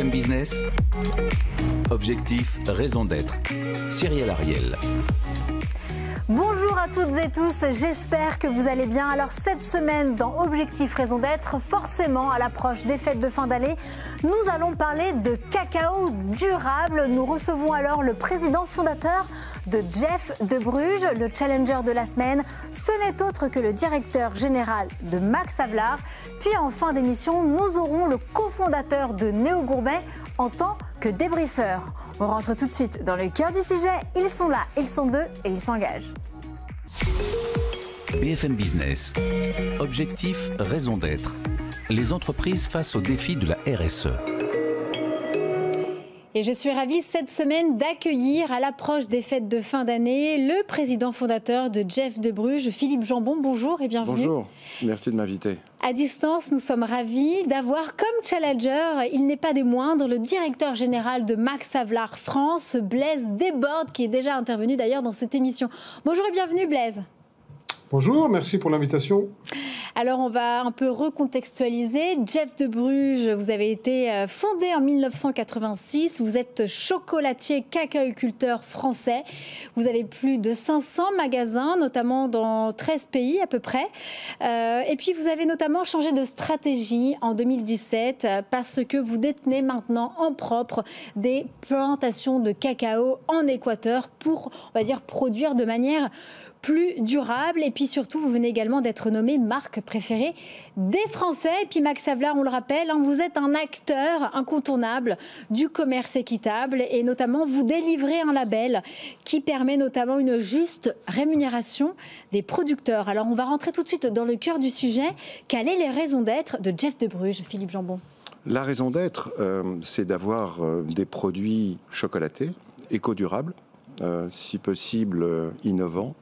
BFM Business, objectif, raison d'être. Cyril Ariel. Bonjour à toutes et tous, j'espère que vous allez bien. Alors cette semaine dans Objectif Raison d'être, forcément à l'approche des fêtes de fin d'année, nous allons parler de cacao durable. Nous recevons alors le président fondateur de Jeff de Bruges, le challenger de la semaine. Ce n'est autre que le directeur général de Max Havelaar. Puis en fin d'émission, nous aurons le cofondateur de Néo Gourmet en tant que débriefeur. On rentre tout de suite dans le cœur du sujet. Ils sont là, ils sont deux et ils s'engagent. BFM Business, objectif, raison d'être. Les entreprises face aux défis de la RSE. Et je suis ravie cette semaine d'accueillir à l'approche des fêtes de fin d'année le président fondateur de Jeff de Bruges, Philippe Jambon. Bonjour et bienvenue. Bonjour, merci de m'inviter. À distance, nous sommes ravis d'avoir comme challenger, il n'est pas des moindres, le directeur général de Max Havelaar France, Blaise Desbordes, qui est déjà intervenu d'ailleurs dans cette émission. Bonjour et bienvenue Blaise. Bonjour, merci pour l'invitation. Alors on va un peu recontextualiser. Jeff de Bruges, vous avez été fondé en 1986. Vous êtes chocolatier cacaoculteur français. Vous avez plus de 500 magasins, notamment dans 13 pays à peu près. Et puis vous avez notamment changé de stratégie en 2017 parce que vous détenez maintenant en propre des plantations de cacao en Équateur pour, on va dire, produire de manière plus durable. Et puis surtout, vous venez également d'être nommé marque préférée des Français. Et puis Max Havelaar, on le rappelle, vous êtes un acteur incontournable du commerce équitable et notamment vous délivrez un label qui permet notamment une juste rémunération des producteurs. Alors on va rentrer tout de suite dans le cœur du sujet. Quelles sont les raisons d'être de Jeff de Bruges, Philippe Jambon? La raison d'être, c'est d'avoir des produits chocolatés, éco-durables, si possible innovants,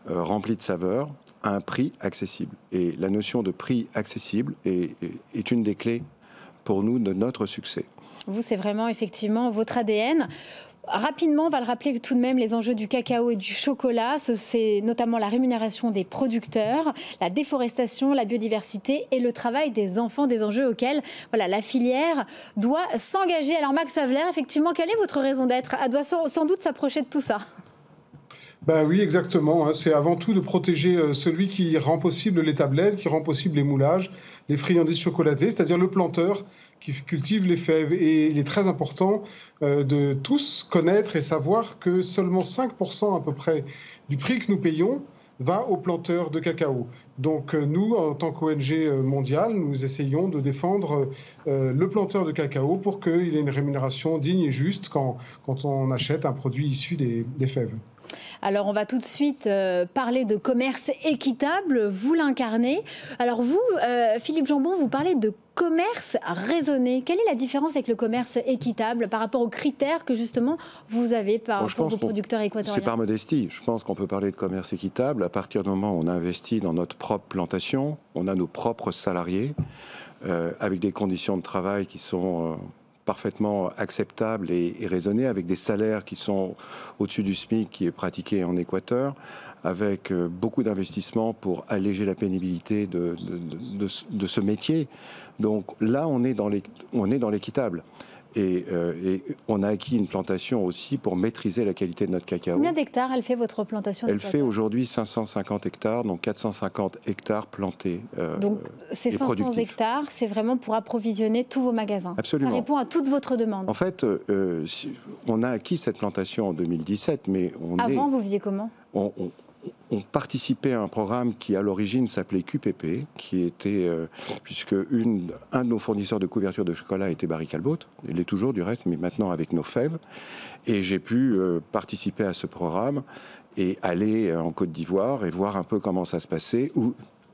rempli de saveurs, à un prix accessible. Et la notion de prix accessible est une des clés pour nous de notre succès. Vous, c'est vraiment effectivement votre ADN. Rapidement, on va le rappeler tout de même, les enjeux du cacao et du chocolat, c'est notamment la rémunération des producteurs, la déforestation, la biodiversité et le travail des enfants, des enjeux auxquels la filière doit s'engager. Alors Max Havelaar, effectivement, quelle est votre raison d'être? Elle doit sans doute s'approcher de tout ça. Ben oui, exactement. C'est avant tout de protéger celui qui rend possible les tablettes, qui rend possible les moulages, les friandises chocolatées, c'est-à-dire le planteur qui cultive les fèves. Et il est très important de tous connaître et savoir que seulement 5% à peu près du prix que nous payons va aux planteurs de cacao. Donc nous, en tant qu'ONG mondiale, nous essayons de défendre le planteur de cacao pour qu'il ait une rémunération digne et juste quand on achète un produit issu des fèves. Alors, on va tout de suite parler de commerce équitable. Vous l'incarnez. Alors, vous, Philippe Jambon, vous parlez de commerce raisonné. Quelle est la différence avec le commerce équitable par rapport aux critères que, justement, vous avez pour vos producteurs équatoriens? C'est par modestie. Je pense qu'on peut parler de commerce équitable à partir du moment où on investit dans notre propre plantation, on a nos propres salariés, avec des conditions de travail qui sont parfaitement acceptables et raisonnées, avec des salaires qui sont au-dessus du SMIC qui est pratiqué en Équateur, avec beaucoup d'investissements pour alléger la pénibilité de ce métier. Donc là, on est dans l'équitable. Et on a acquis une plantation aussi pour maîtriser la qualité de notre cacao. Combien d'hectares elle fait votre plantation? Elle fait aujourd'hui 550 hectares, donc 450 hectares plantés. Donc ces 500 hectares, c'est vraiment pour approvisionner tous vos magasins. Absolument. Ça répond à toute votre demande. En fait, on a acquis cette plantation en 2017, mais avant, vous faisiez comment? On participait à un programme qui, à l'origine, s'appelait QPP, qui était, puisque un de nos fournisseurs de couverture de chocolat était Barry Callebaut, il l'est toujours du reste, mais maintenant avec nos fèves. Et j'ai pu participer à ce programme et aller en Côte d'Ivoire et voir un peu comment ça se passait,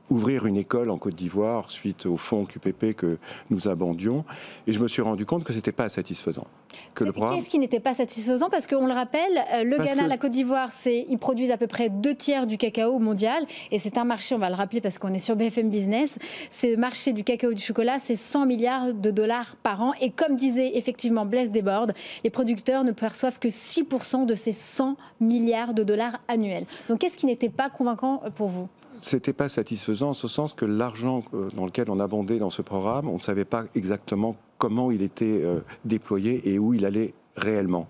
ouvrir une école en Côte d'Ivoire suite au fonds QPP que nous abordions. Et je me suis rendu compte que ce n'était pas satisfaisant. Qu'est-ce qui n'était pas satisfaisant? Parce qu'on le rappelle, le Ghana, la Côte d'Ivoire, ils produisent à peu près 2/3 du cacao mondial. Et c'est un marché, on va le rappeler parce qu'on est sur BFM Business, c'est le marché du cacao et du chocolat, c'est 100 milliards de dollars par an. Et comme disait effectivement Blaise Desbordes, les producteurs ne perçoivent que 6% de ces 100 milliards de dollars annuels. Donc qu'est-ce qui n'était pas convaincant pour vous? C'était pas satisfaisant en ce sens que l'argent dans lequel on abondait dans ce programme, on ne savait pas exactement comment il était déployé et où il allait réellement.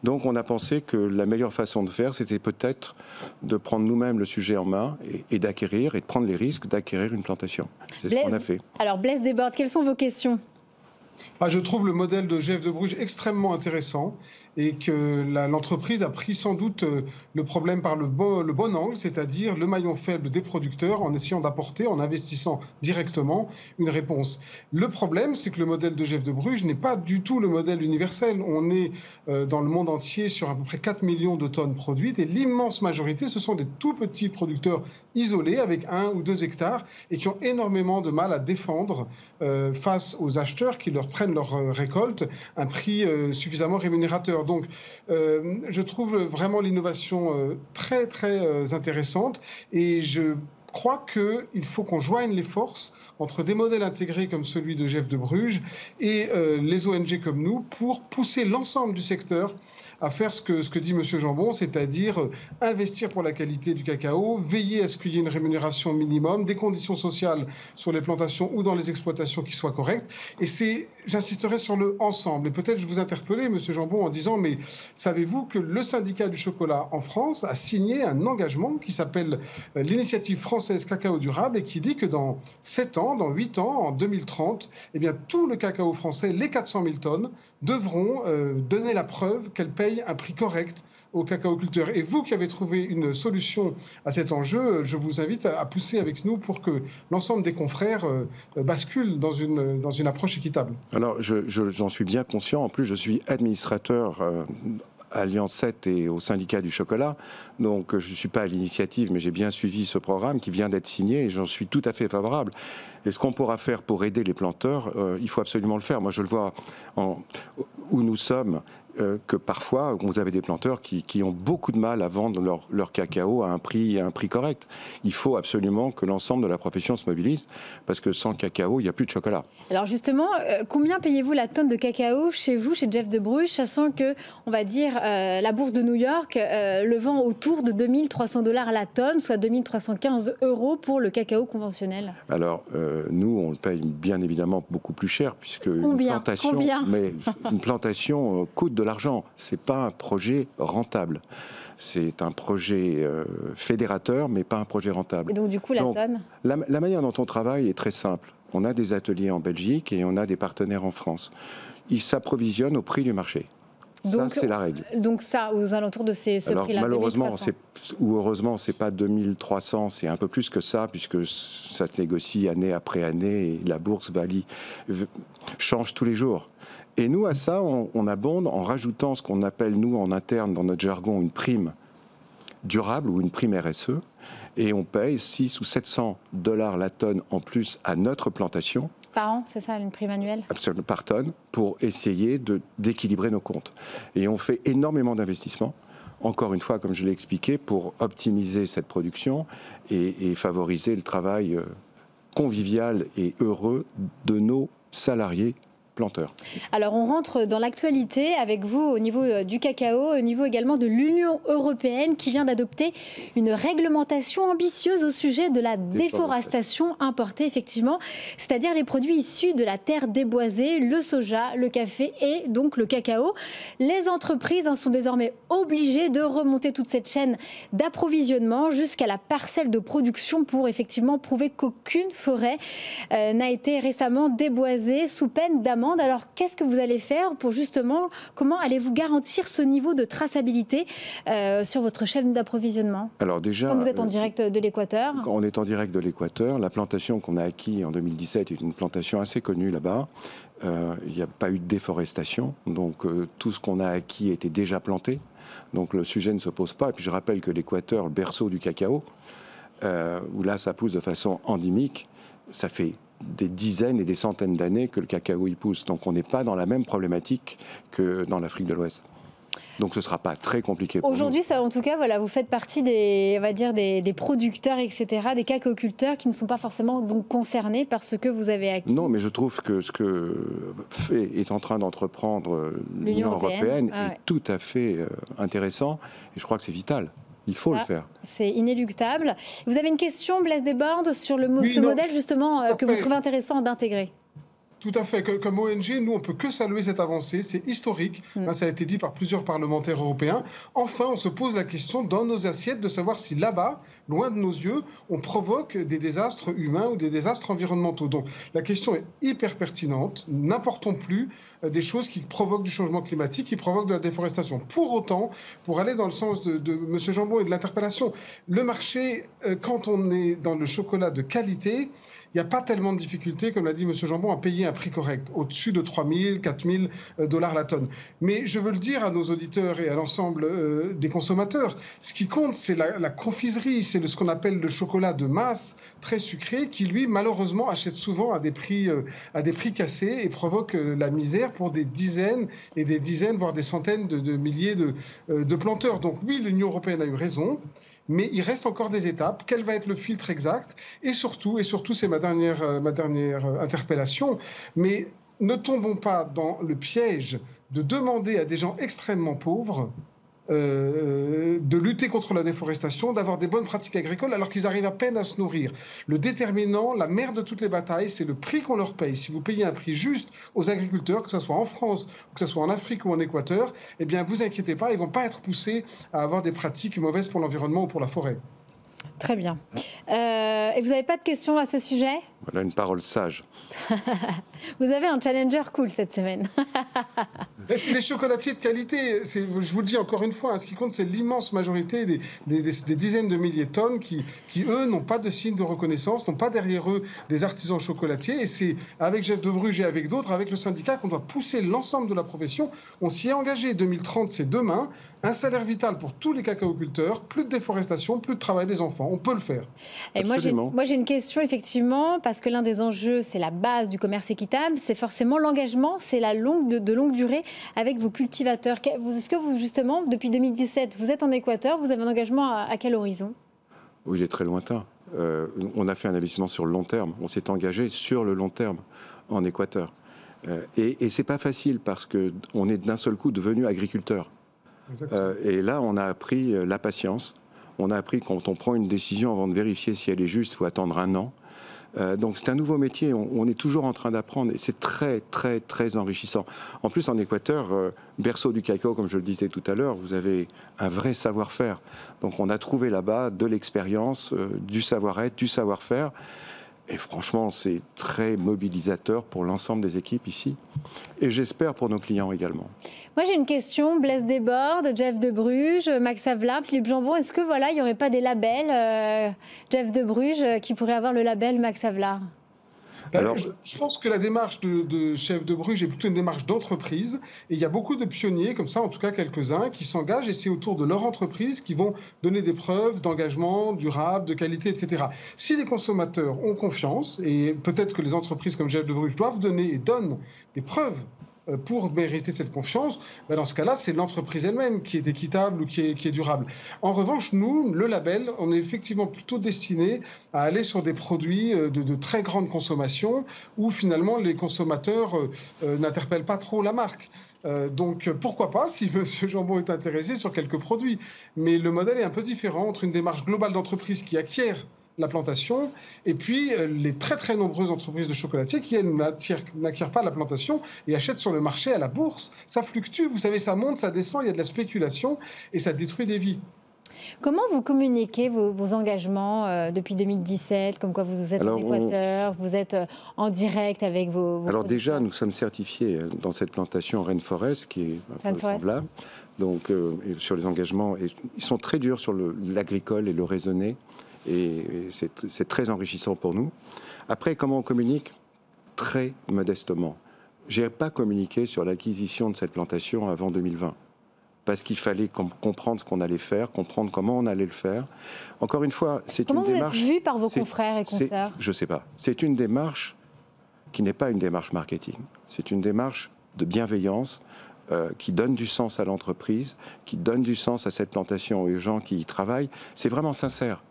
Donc on a pensé que la meilleure façon de faire, c'était peut-être de prendre nous-mêmes le sujet en main et d'acquérir, et de prendre les risques d'acquérir une plantation. C'est ce qu'on a fait. Alors Blaise Desbordes, quelles sont vos questions ? Je trouve le modèle de Jeff de Bruges extrêmement intéressant et que l'entreprise a pris sans doute le problème par le bon angle, c'est-à-dire le maillon faible des producteurs, en essayant d'apporter, en investissant directement, une réponse. Le problème, c'est que le modèle de Jeff de Bruges n'est pas du tout le modèle universel. On est dans le monde entier sur à peu près 4 millions de tonnes produites et l'immense majorité, ce sont des tout petits producteurs isolés avec 1 ou 2 hectares et qui ont énormément de mal à défendre face aux acheteurs qui leur prennent leur récolte un prix suffisamment rémunérateur. Donc, je trouve vraiment l'innovation très, très intéressante et je crois qu'il faut qu'on joigne les forces entre des modèles intégrés comme celui de Jeff de Bruges et les ONG comme nous pour pousser l'ensemble du secteur à faire ce que dit M. Jambon, c'est-à-dire investir pour la qualité du cacao, veiller à ce qu'il y ait une rémunération minimum, des conditions sociales sur les plantations ou dans les exploitations qui soient correctes. Et j'insisterai sur le ensemble. Et peut-être je vous interpellais, M. Jambon, en disant, mais savez-vous que le syndicat du chocolat en France a signé un engagement qui s'appelle l'initiative française cacao durable et qui dit que dans 7 ans, dans 8 ans, en 2030, eh bien, tout le cacao français, les 400 000 tonnes, devront donner la preuve qu'elles payent un prix correct aux cacaoculteurs. Et vous qui avez trouvé une solution à cet enjeu, je vous invite à pousser avec nous pour que l'ensemble des confrères basculent dans une approche équitable. Alors, j'en suis bien conscient. En plus, je suis administrateur à Alliance 7 et au syndicat du chocolat. Donc, je ne suis pas à l'initiative, mais j'ai bien suivi ce programme qui vient d'être signé et j'en suis tout à fait favorable. Et ce qu'on pourra faire pour aider les planteurs, il faut absolument le faire. Moi, je le vois où nous sommes, que parfois, vous avez des planteurs qui ont beaucoup de mal à vendre leur cacao à un prix correct. Il faut absolument que l'ensemble de la profession se mobilise, parce que sans cacao, il n'y a plus de chocolat. Alors justement, combien payez-vous la tonne de cacao chez vous, chez Jeff de Bruges, sachant que, on va dire, la bourse de New York le vend autour de 2 300 $ la tonne, soit 2 315 € pour le cacao conventionnel? Alors, nous, on le paye bien évidemment beaucoup plus cher, puisque une plantation coûte de l'argent. C'est pas un projet rentable. C'est un projet fédérateur, mais pas un projet rentable. Et donc, du coup, tonne la manière dont on travaille est très simple. On a des ateliers en Belgique et on a des partenaires en France. Ils s'approvisionnent au prix du marché. Donc, ça, c'est la règle. Donc ça, aux alentours de ce prix-là, malheureusement, 2300. ou heureusement, c'est pas 2300, c'est un peu plus que ça, puisque ça se négocie année après année et la bourse change tous les jours. Et nous, à ça, on abonde en rajoutant ce qu'on appelle, nous, en interne, dans notre jargon, une prime durable ou une prime RSE. Et on paye 600 ou 700 $ la tonne en plus à notre plantation. Par an, c'est ça, une prime annuelle? Absolument, par tonne, pour essayer d'équilibrer nos comptes. Et on fait énormément d'investissements, encore une fois, comme je l'ai expliqué, pour optimiser cette production et favoriser le travail convivial et heureux de nos salariés planteurs. Alors on rentre dans l'actualité avec vous au niveau du cacao, au niveau également de l'Union européenne qui vient d'adopter une réglementation ambitieuse au sujet de la déforestation importée, effectivement, c'est-à-dire les produits issus de la terre déboisée, le soja, le café et donc le cacao. Les entreprises sont désormais obligées de remonter toute cette chaîne d'approvisionnement jusqu'à la parcelle de production pour effectivement prouver qu'aucune forêt n'a été récemment déboisée sous peine d'amende. Alors, qu'est-ce que vous allez faire pour justement, comment allez-vous garantir ce niveau de traçabilité sur votre chaîne d'approvisionnement? Alors déjà, quand vous êtes en direct de l'Équateur. Quand on est en direct de l'Équateur, la plantation qu'on a acquise en 2017 est une plantation assez connue là-bas. Il n'y a pas eu de déforestation, donc tout ce qu'on a acquis était déjà planté. Donc le sujet ne se pose pas. Et puis je rappelle que l'Équateur, le berceau du cacao, où là ça pousse de façon endémique, ça fait des dizaines et des centaines d'années que le cacao y pousse. Donc on n'est pas dans la même problématique que dans l'Afrique de l'Ouest. Donc ce ne sera pas très compliqué pour aujourd'hui, ça, en tout cas, voilà, vous faites partie des, on va dire, des producteurs, etc., des cacaoculteurs qui ne sont pas forcément donc concernés par ce que vous avez acquis. Non, mais je trouve que ce que est en train d'entreprendre l'Union européenne est tout à fait intéressant et je crois que c'est vital. Il faut le faire. C'est inéluctable. Vous avez une question, Blaise Desbordes, sur ce modèle justement que vous trouvez intéressant d'intégrer? Tout à fait. Comme ONG, nous, on peut que saluer cette avancée. C'est historique. Ça a été dit par plusieurs parlementaires européens. Enfin, on se pose la question dans nos assiettes de savoir si là-bas, loin de nos yeux, on provoque des désastres humains ou des désastres environnementaux. Donc, la question est hyper pertinente. N'importons plus des choses qui provoquent du changement climatique, qui provoquent de la déforestation. Pour autant, pour aller dans le sens de M. Jambon et de l'interpellation, le marché, quand on est dans le chocolat de qualité, il n'y a pas tellement de difficultés, comme l'a dit M. Jambon, à payer un prix correct, au-dessus de 3 000, 4 000 $ la tonne. Mais je veux le dire à nos auditeurs et à l'ensemble des consommateurs, ce qui compte, c'est la confiserie, c'est ce qu'on appelle le chocolat de masse, très sucré, qui, lui, malheureusement, achète souvent à des prix cassés et provoque la misère pour des dizaines et des dizaines, voire des centaines de milliers de planteurs. Donc oui, l'Union européenne a eu raison. Mais il reste encore des étapes. Quel va être le filtre exact? Et surtout, c'est ma dernière interpellation, mais ne tombons pas dans le piège de demander à des gens extrêmement pauvres de lutter contre la déforestation, d'avoir des bonnes pratiques agricoles alors qu'ils arrivent à peine à se nourrir. Le déterminant, la mère de toutes les batailles, c'est le prix qu'on leur paye. Si vous payez un prix juste aux agriculteurs, que ce soit en France, que ce soit en Afrique ou en Équateur, eh bien, vous inquiétez pas, ils ne vont pas être poussés à avoir des pratiques mauvaises pour l'environnement ou pour la forêt. Très bien. Et vous n'avez pas de questions à ce sujet? Voilà une parole sage. Vous avez un challenger cool cette semaine. C'est des chocolatiers de qualité. Je vous le dis encore une fois, ce qui compte, c'est l'immense majorité des dizaines de milliers de tonnes qui eux, n'ont pas de signe de reconnaissance, n'ont pas derrière eux des artisans chocolatiers. Et c'est avec Jeff de Bruges et avec d'autres, avec le syndicat, qu'on doit pousser l'ensemble de la profession. On s'y est engagé. 2030, c'est demain. Un salaire vital pour tous les cacaoculteurs, plus de déforestation, plus de travail des enfants. On peut le faire. Et moi, j'ai une question, effectivement, parce que l'un des enjeux, c'est la base du commerce équitable, c'est forcément l'engagement, c'est de longue durée avec vos cultivateurs. Est-ce que vous, justement, depuis 2017, vous êtes en Équateur, vous avez un engagement à quel horizon? Oui, il est très lointain. On a fait un investissement sur le long terme. On s'est engagé sur le long terme en Équateur. Et c'est pas facile parce qu'on est d'un seul coup devenu agriculteur. Et là, on a appris la patience. On a appris quand on prend une décision avant de vérifier si elle est juste, il faut attendre 1 an. Donc c'est un nouveau métier, on est toujours en train d'apprendre et c'est très très très enrichissant. En plus en Équateur, berceau du cacao comme je le disais tout à l'heure, vous avez un vrai savoir-faire. Donc on a trouvé là-bas de l'expérience, du savoir-être, du savoir-faire. Et franchement, c'est très mobilisateur pour l'ensemble des équipes ici. Et j'espère pour nos clients également. Moi, j'ai une question. Blaise Desbordes, Jeff de Bruges, Max Havelaar, Philippe Jambon. Est-ce que il n'y aurait pas des labels Jeff de Bruges qui pourrait avoir le label Max Havelaar? Alors, je pense que la démarche de Chef de Bruges est plutôt une démarche d'entreprise. Et il y a beaucoup de pionniers, comme ça, en tout cas quelques-uns, qui s'engagent et c'est autour de leur entreprise qui vont donner des preuves d'engagement durable, de qualité, etc. Si les consommateurs ont confiance, et peut-être que les entreprises comme Chef de Bruges doivent donner et donnent des preuves pour mériter cette confiance, dans ce cas-là, c'est l'entreprise elle-même qui est équitable ou qui est durable. En revanche, nous, le label, on est effectivement plutôt destiné à aller sur des produits de très grande consommation où finalement les consommateurs n'interpellent pas trop la marque. Donc pourquoi pas si M. Jambon est intéressé sur quelques produits. Mais le modèle est un peu différent entre une démarche globale d'entreprise qui acquiert la plantation, et puis les très très nombreuses entreprises de chocolatiers qui n'acquièrent pas la plantation et achètent sur le marché à la bourse. Ça fluctue, vous savez, ça monte, ça descend, il y a de la spéculation et ça détruit des vies. Comment vous communiquez vos engagements depuis 2017, comme quoi vous êtes en Équateur, vous êtes en direct avec vos Alors déjà, nous sommes certifiés dans cette plantation Rainforest, qui est un peu semblable. Donc sur les engagements, et ils sont très durs sur l'agricole et le raisonné. Et c'est très enrichissant pour nous. Après, comment on communique? Très modestement. Je n'ai pas communiqué sur l'acquisition de cette plantation avant 2020. Parce qu'il fallait comprendre ce qu'on allait faire, comprendre comment on allait le faire. Encore une fois, c'est une démarche... Comment vous êtes vu par vos confrères et consoeurs? Je ne sais pas. C'est une démarche qui n'est pas une démarche marketing. C'est une démarche de bienveillance, qui donne du sens à l'entreprise, qui donne du sens à cette plantation et aux gens qui y travaillent. C'est vraiment sincère.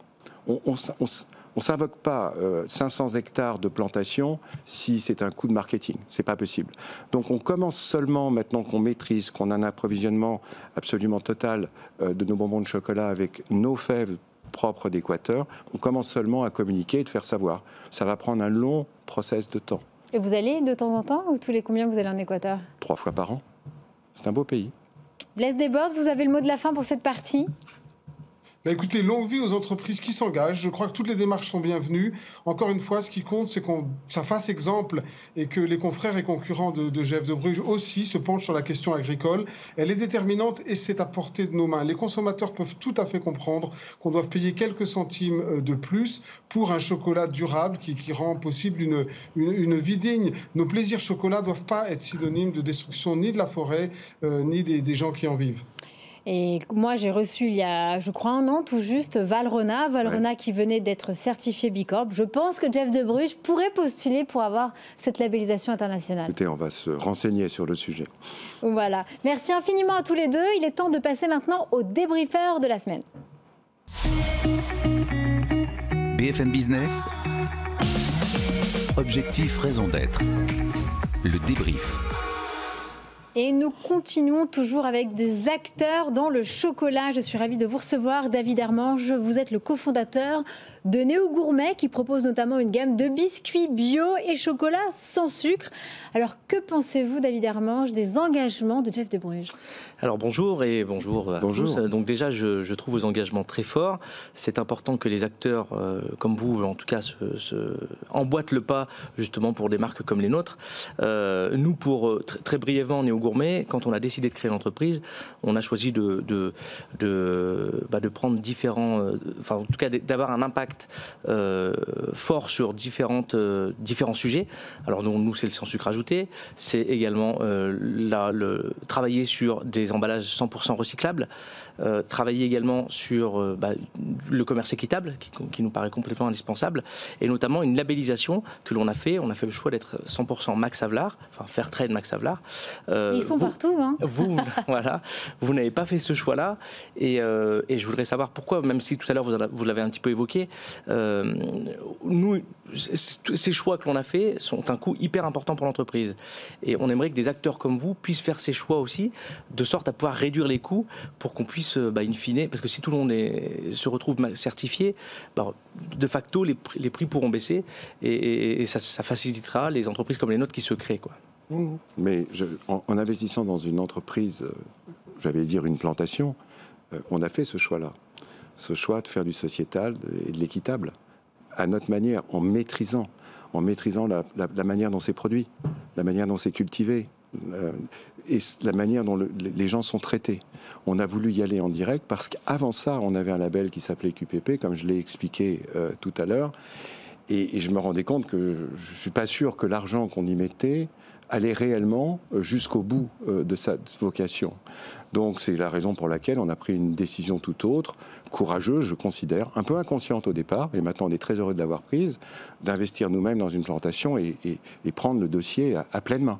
On ne s'invoque pas 500 hectares de plantation si c'est un coup de marketing. Ce n'est pas possible. Donc on commence seulement, maintenant qu'on maîtrise, qu'on a un approvisionnement absolument total de nos bonbons de chocolat avec nos fèves propres d'Équateur, on commence seulement à communiquer et de faire savoir. Ça va prendre un long process de temps. Et vous allez de temps en temps ou tous les combien vous allez en Équateur? 3 fois par an. C'est un beau pays. Blaise Desbordes, vous avez le mot de la fin pour cette partie? Bah écoutez, longue vie aux entreprises qui s'engagent. Je crois que toutes les démarches sont bienvenues. Encore une fois, ce qui compte, c'est qu'on ça fasse exemple et que les confrères et concurrents de GF de Bruges aussi se penchent sur la question agricole. Elle est déterminante et c'est à portée de nos mains. Les consommateurs peuvent tout à fait comprendre qu'on doit payer quelques centimes de plus pour un chocolat durable qui rend possible une vie digne. Nos plaisirs chocolat ne doivent pas être synonymes de destruction ni de la forêt, ni des gens qui en vivent. Et moi, j'ai reçu il y a, je crois, 1 an tout juste, Valrhona qui venait d'être certifié Bicorp. Je pense que Jeff de Bruges pourrait postuler pour avoir cette labellisation internationale. Écoutez, on va se renseigner sur le sujet. Voilà. Merci infiniment à tous les deux. Il est temps de passer maintenant au débriefeur de la semaine. BFM Business, objectif, raison d'être. Le débrief. Et nous continuons toujours avec des acteurs dans le chocolat. Je suis ravie de vous recevoir, David Hermange. Vous êtes le cofondateur de Néo Gourmet qui propose notamment une gamme de biscuits bio et chocolat sans sucre. Alors que pensez-vous, David Hermange, des engagements de Jeff de Bruges? Alors bonjour et bonjour à tous. Donc déjà, je trouve vos engagements très forts. C'est important que les acteurs comme vous, en tout cas, emboîtent le pas justement pour des marques comme les nôtres. Nous, pour très brièvement, Néo Gourmet, quand on a décidé de créer l'entreprise, on a choisi de prendre différents, enfin en tout cas d'avoir un impact fort sur différents sujets. Alors nous c'est le sans sucre ajouté, c'est également travailler sur des emballages 100% recyclables, travailler également sur le commerce équitable qui nous paraît complètement indispensable, et notamment une labellisation que l'on a fait. On a fait le choix d'être 100% Max Havelaar, enfin Fairtrade Max Havelaar. Ils sont partout. Hein. Voilà, vous n'avez pas fait ce choix-là, et je voudrais savoir pourquoi, même si tout à l'heure vous l'avez un petit peu évoqué. Nous, ces choix que l'on a fait sont un coût hyper important pour l'entreprise, et on aimerait que des acteurs comme vous puissent faire ces choix aussi, de sorte à pouvoir réduire les coûts pour qu'on puisse, in fine, parce que si tout le monde se retrouve certifié, de facto les prix pourront baisser, et ça facilitera les entreprises comme les nôtres qui se créent, quoi. Mais en investissant dans une entreprise, j'allais dire une plantation, on a fait ce choix-là. Ce choix de faire du sociétal et de l'équitable, à notre manière, en maîtrisant la manière dont c'est produit, la manière dont c'est cultivé, et la manière dont les gens sont traités. On a voulu y aller en direct parce qu'avant ça, on avait un label qui s'appelait QPP, comme je l'ai expliqué tout à l'heure, et je me rendais compte que je ne suis pas sûr que l'argent qu'on y mettait allait réellement jusqu'au bout de sa vocation. Donc c'est la raison pour laquelle on a pris une décision tout autre, courageuse, je considère, un peu inconsciente au départ, et maintenant on est très heureux de l'avoir prise, d'investir nous-mêmes dans une plantation et prendre le dossier à pleine main.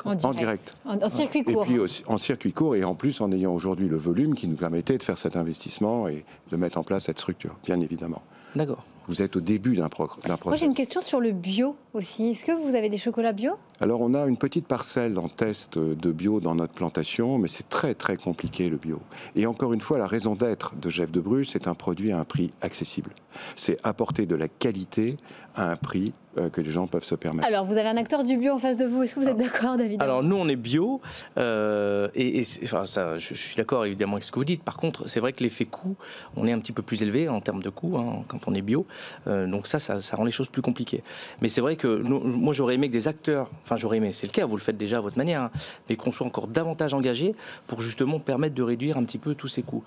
En direct. En circuit court. Et puis aussi, en circuit court, et en plus en ayant aujourd'hui le volume qui nous permettait de faire cet investissement et de mettre en place cette structure, bien évidemment. D'accord. Vous êtes au début d'un processus. Moi, j'ai une question sur le bio aussi. Est-ce que vous avez des chocolats bio? Alors, on a une petite parcelle en test de bio dans notre plantation, mais c'est très, très compliqué, le bio. Et encore une fois, la raison d'être de Jeff de Bruges, c'est un produit à un prix accessible. C'est apporter de la qualité à un prix que les gens peuvent se permettre. Alors, vous avez un acteur du bio en face de vous. Est-ce que vous êtes d'accord, David? Alors, nous, on est bio. Je suis d'accord, évidemment, avec ce que vous dites. Par contre, c'est vrai que l'effet coût, on est un petit peu plus élevé en termes de coût quand on est bio. Donc ça rend les choses plus compliquées. Mais c'est vrai que moi, j'aurais aimé que des acteurs, enfin j'aurais aimé, c'est le cas, vous le faites déjà à votre manière, mais qu'on soit encore davantage engagés pour justement permettre de réduire un petit peu tous ces coûts.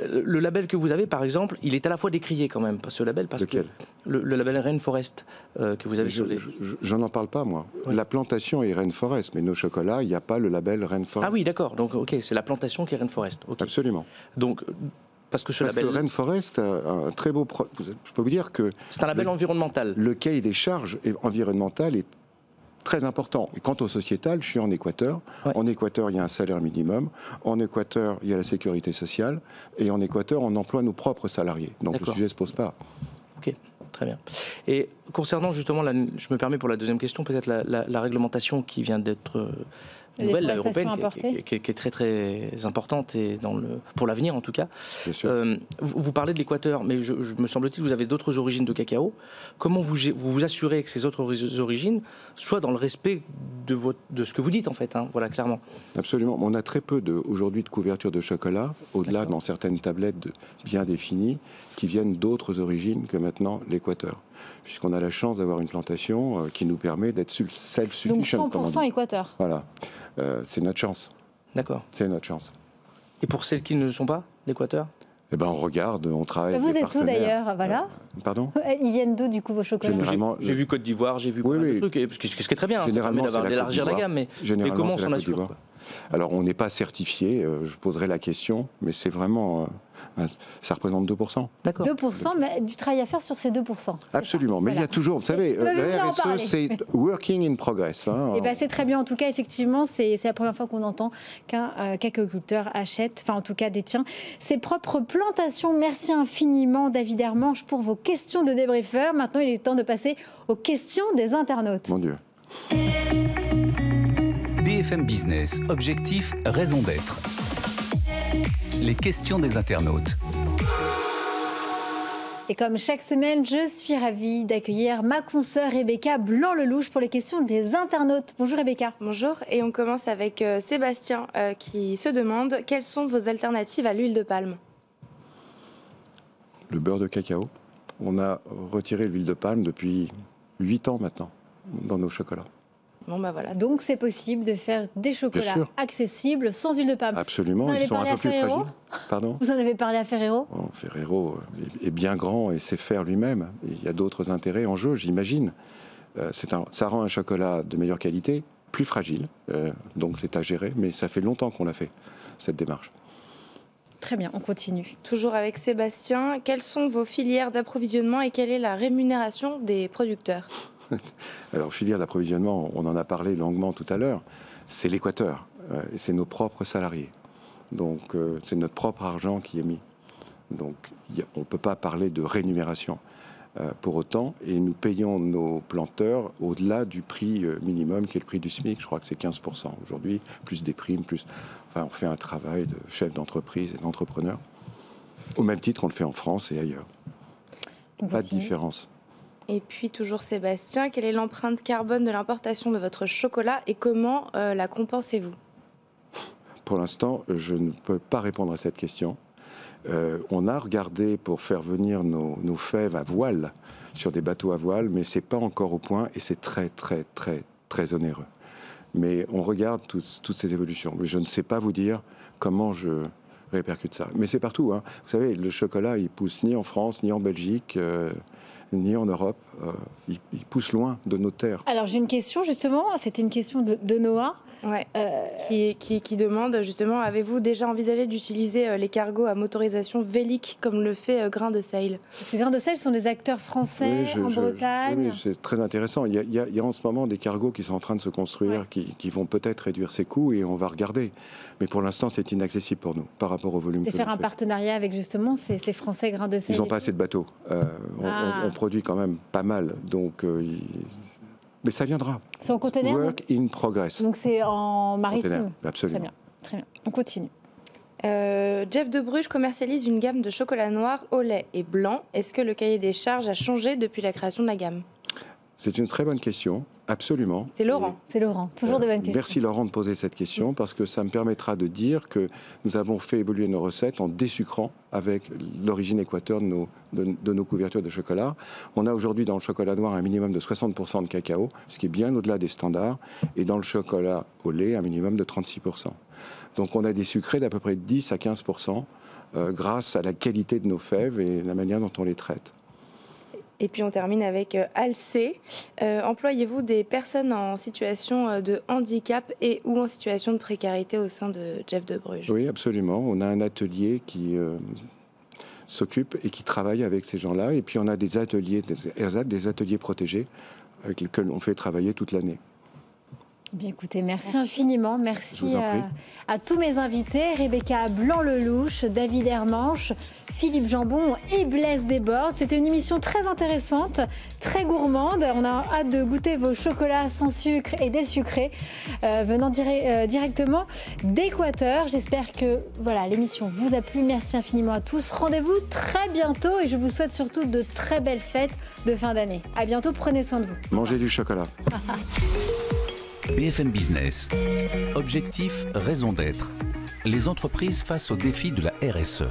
Le label que vous avez, par exemple, il est à la fois décrié quand même, ce label, parce Lequel? que le label Rainforest que vous avez sur les... Je n'en parle pas, moi. Oui. La plantation est Rainforest, mais nos chocolats, il n'y a pas le label Rainforest. Ah oui, d'accord. Donc, ok, c'est la plantation qui est Rainforest. Okay. Absolument. Donc, parce que Rainforest a un très beau... Je peux vous dire que... C'est un label environnemental. Le cahier des charges environnementales est très important. Et quant au sociétal, je suis en Équateur. Ouais. En Équateur, il y a un salaire minimum. En Équateur, il y a la sécurité sociale. Et en Équateur, on emploie nos propres salariés. Donc le sujet ne se pose pas. Ok, très bien. Et concernant justement, je me permets pour la deuxième question, peut-être la réglementation qui vient d'être nouvelle, européenne, qui est très très importante et pour l'avenir en tout cas. Vous parlez de l'Équateur, mais me semble-t-il que vous avez d'autres origines de cacao. Comment vous assurez que ces autres origines soient dans le respect de ce que vous dites en fait, hein, voilà, clairement? Absolument. On a très peu aujourd'hui de couverture de chocolat, au-delà dans certaines tablettes bien définies, qui viennent d'autres origines que maintenant l'Équateur. Puisqu'on a la chance d'avoir une plantation qui nous permet d'être self-sufficient. Donc 100% Équateur. Voilà. C'est notre chance. D'accord. C'est notre chance. Et pour celles qui ne sont pas l'Équateur? Eh ben, on regarde, on travaille avec des partenaires. Vous êtes où d'ailleurs? Voilà. Pardon? Ils viennent d'où du coup vos chocolats? Généralement, j'ai vu Côte d'Ivoire, j'ai vu plein de trucs, ce qui est très bien. Généralement, ça permet d'élargir la gamme, mais comment on s'en assure? Alors, on n'est pas certifié. Je poserai la question, mais c'est vraiment. Ça représente 2%. D'accord. 2%, mais du travail à faire sur ces 2%. Absolument, mais il y a toujours, vous savez, le RSE, c'est working in progress. Hein. Et ben c'est très bien, en tout cas, effectivement, c'est la première fois qu'on entend qu'un cacaoculteur achète, enfin en tout cas détient, ses propres plantations. Merci infiniment, David Hermanche, pour vos questions de débriefeur. Maintenant, il est temps de passer aux questions des internautes. Mon Dieu. BFM Business, objectif, raison d'être. Les questions des internautes. Et comme chaque semaine, je suis ravie d'accueillir ma consoeur Rebecca Blanc-Lelouch pour les questions des internautes. Bonjour Rebecca. Bonjour, et on commence avec Sébastien qui se demande quelles sont vos alternatives à l'huile de palme? Le beurre de cacao. On a retiré l'huile de palme depuis 8 ans maintenant dans nos chocolats. Bon, bah voilà. Donc c'est possible de faire des chocolats accessibles sans huile de palme. Absolument, ils sont un peu plus fragiles. Pardon ? Vous en avez parlé à Ferrero ? Ferrero est bien grand et sait faire lui-même. Il y a d'autres intérêts en jeu, j'imagine. Ça rend un chocolat de meilleure qualité, plus fragile, donc c'est à gérer, mais ça fait longtemps qu'on l'a fait, cette démarche. Très bien, on continue. Toujours avec Sébastien, quelles sont vos filières d'approvisionnement et quelle est la rémunération des producteurs ? Alors, filière d'approvisionnement, on en a parlé longuement tout à l'heure, c'est l'Équateur, et c'est nos propres salariés. Donc, c'est notre propre argent qui est mis. Donc, on ne peut pas parler de rémunération pour autant, et nous payons nos planteurs au-delà du prix minimum, qui est le prix du SMIC, je crois que c'est 15% aujourd'hui, plus des primes, plus... Enfin, on fait un travail de chef d'entreprise et d'entrepreneur. Au même titre, on le fait en France et ailleurs. Pas de différence. Et puis toujours Sébastien, quelle est l'empreinte carbone de l'importation de votre chocolat et comment la compensez-vous? Pour l'instant, je ne peux pas répondre à cette question. On a regardé pour faire venir nos fèves à voile sur des bateaux à voile, mais c'est pas encore au point et c'est très très très très onéreux. Mais on regarde toutes ces évolutions. Je ne sais pas vous dire comment je répercute ça. Mais c'est partout, hein. Vous savez, le chocolat, il pousse ni en France, ni en Belgique, ni en Europe. Il pousse loin de nos terres. Alors j'ai une question justement, c'était une question de Noah. Ouais. Qui demande justement, avez-vous déjà envisagé d'utiliser les cargos à motorisation vélique comme le fait Grain de Sale? Parce que Grain de Sale sont des acteurs français en Bretagne. Oui, c'est très intéressant. Il y a en ce moment des cargos qui sont en train de se construire, qui vont peut-être réduire ses coûts et on va regarder. Mais pour l'instant, c'est inaccessible pour nous par rapport au volume. Et faire un partenariat avec justement ces Français Grain de Sale. Ils n'ont pas assez de bateaux. On produit quand même pas mal, donc. Mais ça viendra. C'est en conteneur? Work in progress. Donc c'est en maritime? Absolument. Très bien. On continue. Jeff de Bruges commercialise une gamme de chocolat noir, au lait et blanc. Est-ce que le cahier des charges a changé depuis la création de la gamme? C'est une très bonne question, absolument. C'est Laurent. C'est Laurent, toujours de bonnes questions. Merci Laurent de poser cette question parce que ça me permettra de dire que nous avons fait évoluer nos recettes en désucrant avec l'origine Équateur de nos couvertures de chocolat. On a aujourd'hui dans le chocolat noir un minimum de 60% de cacao, ce qui est bien au-delà des standards, et dans le chocolat au lait un minimum de 36%. Donc on a des sucrés d'à peu près 10 à 15% grâce à la qualité de nos fèves et la manière dont on les traite. Et puis on termine avec Alcé. Employez-vous des personnes en situation de handicap et ou en situation de précarité au sein de Jeff de Bruges? Oui, absolument. On a un atelier qui s'occupe et qui travaille avec ces gens-là. Et puis on a des ateliers, des ateliers protégés avec lesquels on fait travailler toute l'année. Bien, écoutez, merci infiniment. Merci à tous mes invités, Rebecca Blanc-Lelouch, David Hermanche, Philippe Jambon et Blaise Desbordes. C'était une émission très intéressante, très gourmande. On a hâte de goûter vos chocolats sans sucre et désucrés venant directement d'Équateur. J'espère que l'émission vous a plu. Merci infiniment à tous. Rendez-vous très bientôt et je vous souhaite surtout de très belles fêtes de fin d'année. À bientôt, prenez soin de vous. Mangez du chocolat. BFM Business. Objectif, raison d'être. Les entreprises face aux défis de la RSE.